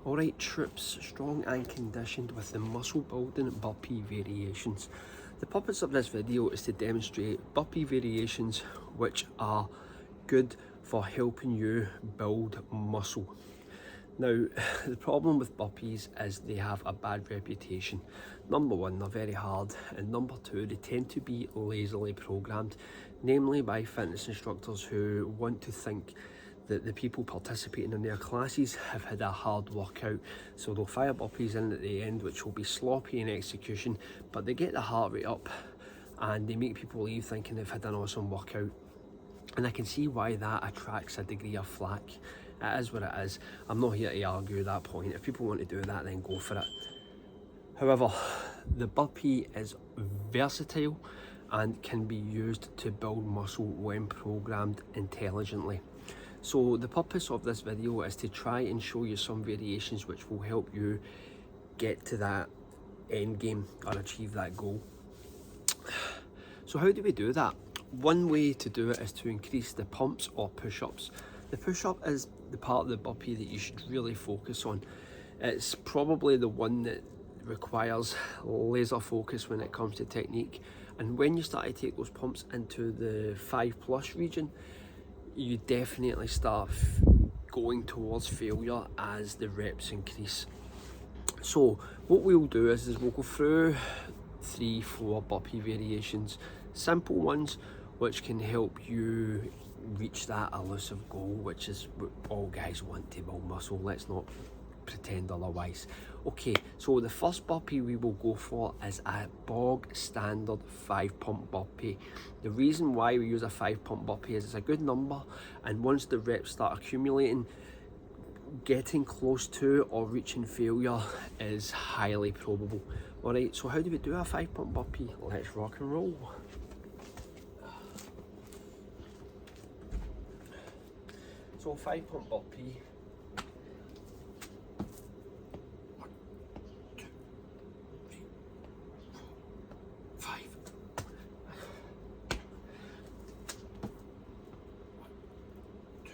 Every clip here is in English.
Alright troops, strong and conditioned with the muscle building burpee variations. The purpose of this video is to demonstrate burpee variations which are good for helping you build muscle. Now, the problem with burpees is they have a bad reputation. Number one, they're very hard, and number two, they tend to be lazily programmed, namely by fitness instructors who want to think that the people participating in their classes have had a hard workout, so they'll fire burpees in at the end which will be sloppy in execution, but they get the heart rate up and they make people leave thinking they've had an awesome workout. And I can see why that attracts a degree of flack. It is what it is. I'm not here to argue that point. If people want to do that, then go for it. However, the burpee is versatile and can be used to build muscle when programmed intelligently. So the purpose of this video is to try and show you some variations which will help you get to that end game or achieve that goal. So how do we do that? One way to do it is to increase the pumps or push-ups. The push-up is the part of the burpee that you should really focus on. It's probably the one that requires laser focus when it comes to technique. And when you start to take those pumps into the 5+ region, you definitely start going towards failure as the reps increase. So what we'll do is we'll go through 3-4 burpee variations, simple ones which can help you reach that elusive goal, which is what all guys want, to build muscle. Let's not pretend otherwise. Okay, so the first burpee we will go for is a bog standard 5-pump burpee. The reason why we use a 5-pump burpee is it's a good number, and once the reps start accumulating, getting close to or reaching failure is highly probable. Alright, so how do we do a 5-pump burpee? Let's rock and roll. So 5-pump burpee. 1, 2, 3, 4, 5. 1, 2,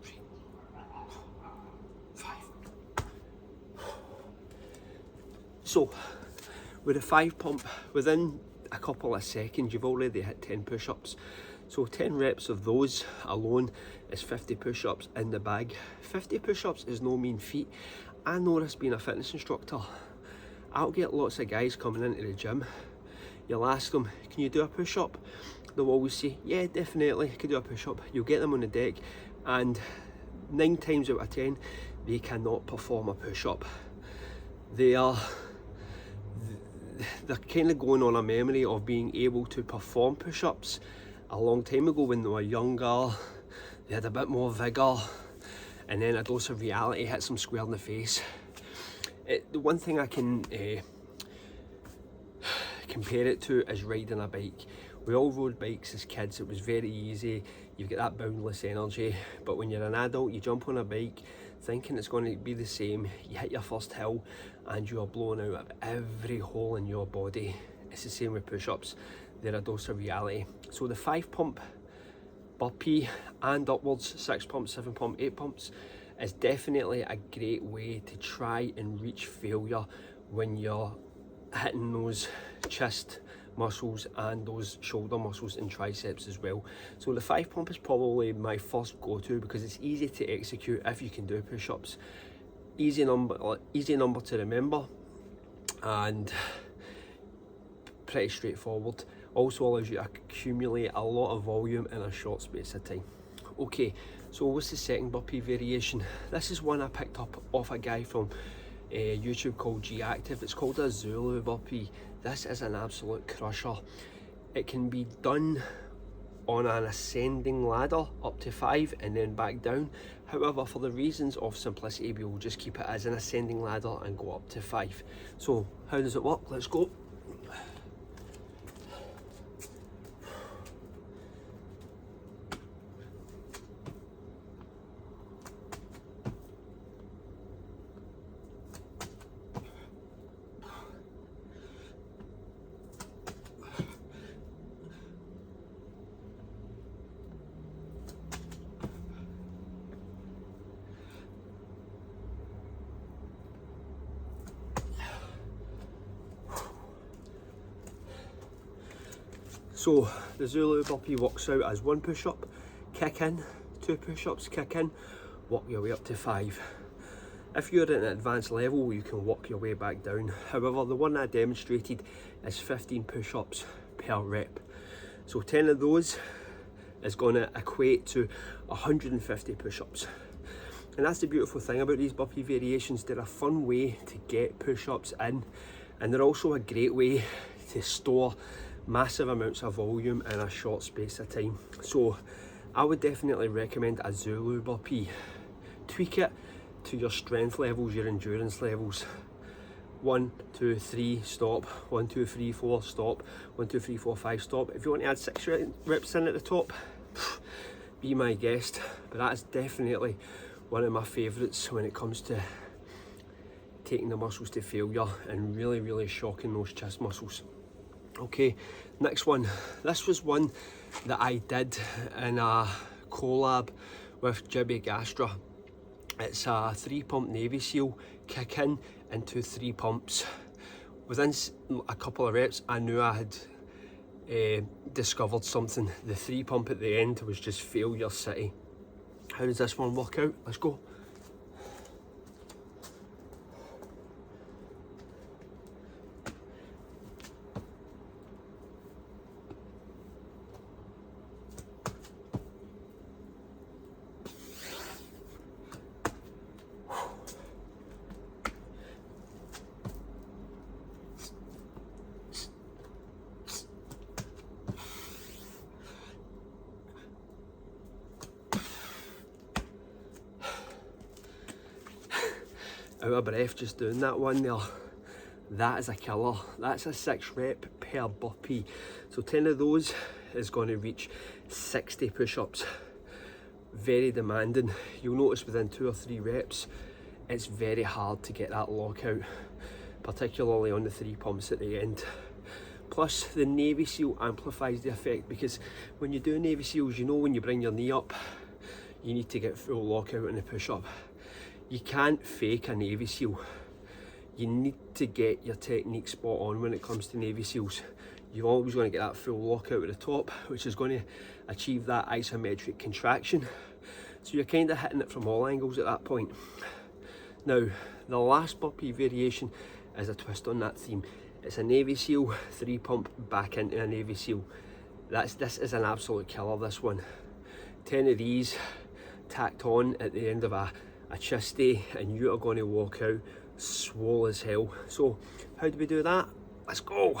3, 4, 5. So with a 5-pump, within a couple of seconds you've already hit 10 push-ups. So 10 reps of those alone is 50 push-ups in the bag. 50 push-ups is no mean feat. I know this being a fitness instructor. I'll get lots of guys coming into the gym. You'll ask them, can you do a push-up? They'll always say, yeah, definitely, I can do a push-up. You'll get them on the deck and 9 times out of 10, they cannot perform a push-up. They're kind of going on a memory of being able to perform push-ups a long time ago when they were younger. They had a bit more vigour, and then a dose of reality hits them square in the face. The one thing I can compare it to is riding a bike. We all rode bikes as kids. It was very easy. You've got that boundless energy, but when you're an adult, you jump on a bike thinking it's going to be the same. You hit your first hill and you are blown out of every hole in your body. It's the same with push-ups. They're a dose of reality. So the 5-pump burpee and upwards, 6-pump, 7-pump, 8-pumps is definitely a great way to try and reach failure when you're hitting those chest muscles and those shoulder muscles and triceps as well. So the 5-pump is probably my first go-to because it's easy to execute if you can do push-ups. Easy number to remember and pretty straightforward. Also allows you to accumulate a lot of volume in a short space of time. Okay, so what's the second burpee variation? This is one I picked up off a guy from YouTube called G Active. It's called a Zulu burpee. This is an absolute crusher. It can be done on an ascending ladder up to 5 and then back down. However, for the reasons of simplicity, we will just keep it as an ascending ladder and go up to 5. So how does it work? Let's go. So the Zulu burpee works out as 1 push-up, kick in, 2 push-ups, kick in, work your way up to 5. If you're at an advanced level, you can work your way back down. However, the one I demonstrated is 15 push-ups per rep. So 10 of those is going to equate to 150 push-ups. And that's the beautiful thing about these burpee variations. They're a fun way to get push-ups in, and they're also a great way to store massive amounts of volume in a short space of time. So I would definitely recommend a Zulu burpee. Tweak it to your strength levels, your endurance levels. 1, 2, 3, stop. 1, 2, 3, 4, stop. 1, 2, 3, 4, 5, stop. If you want to add 6 reps in at the top, be my guest. But that is definitely one of my favourites when it comes to taking the muscles to failure and really shocking those chest muscles. Okay, next one. This was one that I did in a collab with Jibby Gastra. It's a 3-pump Navy SEAL kick in into 3 pumps. Within a couple of reps, I knew I had discovered something. The 3-pump at the end was just failure city. How does this one work out? Let's go. Out of breath just doing that one there. That is a killer. That's a 6 rep per burpee. So 10 of those is going to reach 60 push-ups. Very demanding. You'll notice within 2 or 3 reps, it's very hard to get that lockout, particularly on the 3 pumps at the end. Plus the Navy SEAL amplifies the effect, because when you do Navy SEALs, you know when you bring your knee up, you need to get full lockout in the push-up. You can't fake a Navy SEAL. You need to get your technique spot on when it comes to Navy SEALs. You're always going to get that full lockout at the top, which is going to achieve that isometric contraction. So you're kind of hitting it from all angles at that point. Now, the last burpee variation is a twist on that theme. It's a Navy SEAL 3-pump back into a Navy SEAL. This is an absolute killer, this one. 10 of these tacked on at the end of a chest day, and you are going to walk out swole as hell. So how do we do that? Let's go.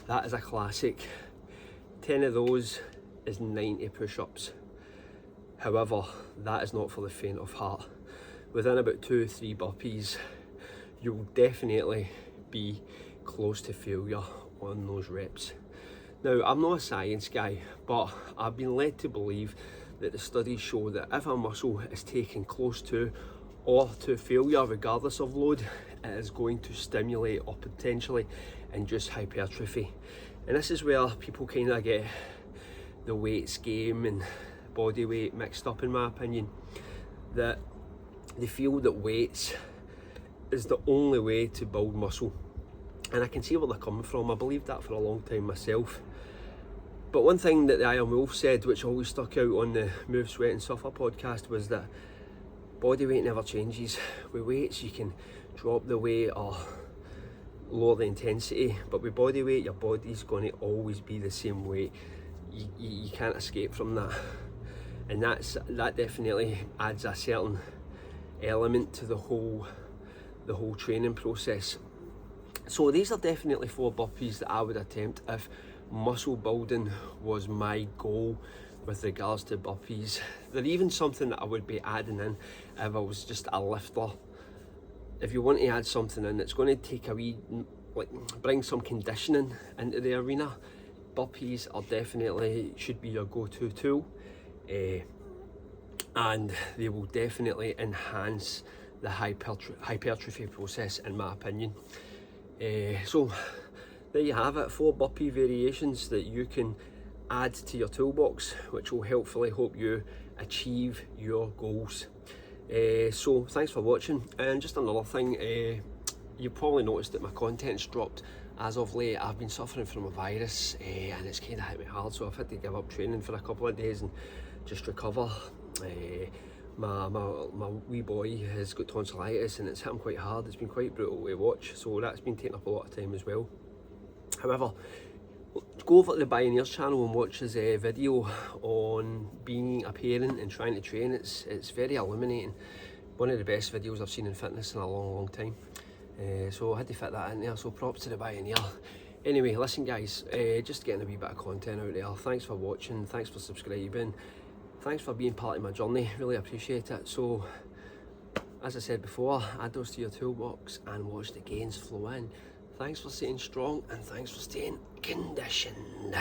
That is a classic. 10 of those is 90 push-ups. However, that is not for the faint of heart. Within about 2-3 burpees, you'll definitely be close to failure on those reps. Now, I'm not a science guy, but I've been led to believe that the studies show that if a muscle is taken close to or to failure, regardless of load, it is going to stimulate or potentially induce hypertrophy. And this is where people kind of get the weights game and body weight mixed up, in my opinion. That they feel that weights is the only way to build muscle. And I can see where they're coming from. I believed that for a long time myself. But one thing that the Iron Wolf said, which always stuck out on the Move, Sweat and Suffer podcast, was that body weight never changes. With weights, you can drop the weight or lower the intensity, but with body weight, your body's going to always be the same weight. You can't escape from that. And that definitely adds a certain element to the whole training process. So these are definitely 4 burpees that I would attempt if muscle building was my goal with regards to burpees. They're even something that I would be adding in if I was just a lifter. If you want to add something in, it's going to take a wee, bring some conditioning into the arena. Burpees are definitely should be your go-to tool. and they will definitely enhance the hypertrophy process, in my opinion. So there you have it, 4 burpee variations that you can add to your toolbox, which will helpfully help you achieve your goals. So thanks for watching. And just another thing, you've probably noticed that my content's dropped as of late. I've been suffering from a virus, and it's kind of hit me hard, so I've had to give up training for a couple of days and just recover. My wee boy has got tonsillitis and it's hit him quite hard. It's been quite brutal to watch, so that's been taking up a lot of time as well. However, go over to the Bioneers channel and watch his video on being a parent and trying to train. It's very illuminating. One of the best videos I've seen in fitness in a long time. So I had to fit that in there, so props to the Bioneer. Anyway, listen guys, just getting a wee bit of content out there. Thanks for watching, thanks for subscribing, thanks for being part of my journey, really appreciate it. So, as I said before, add those to your toolbox and watch the gains flow in. Thanks for staying strong and thanks for staying conditioned.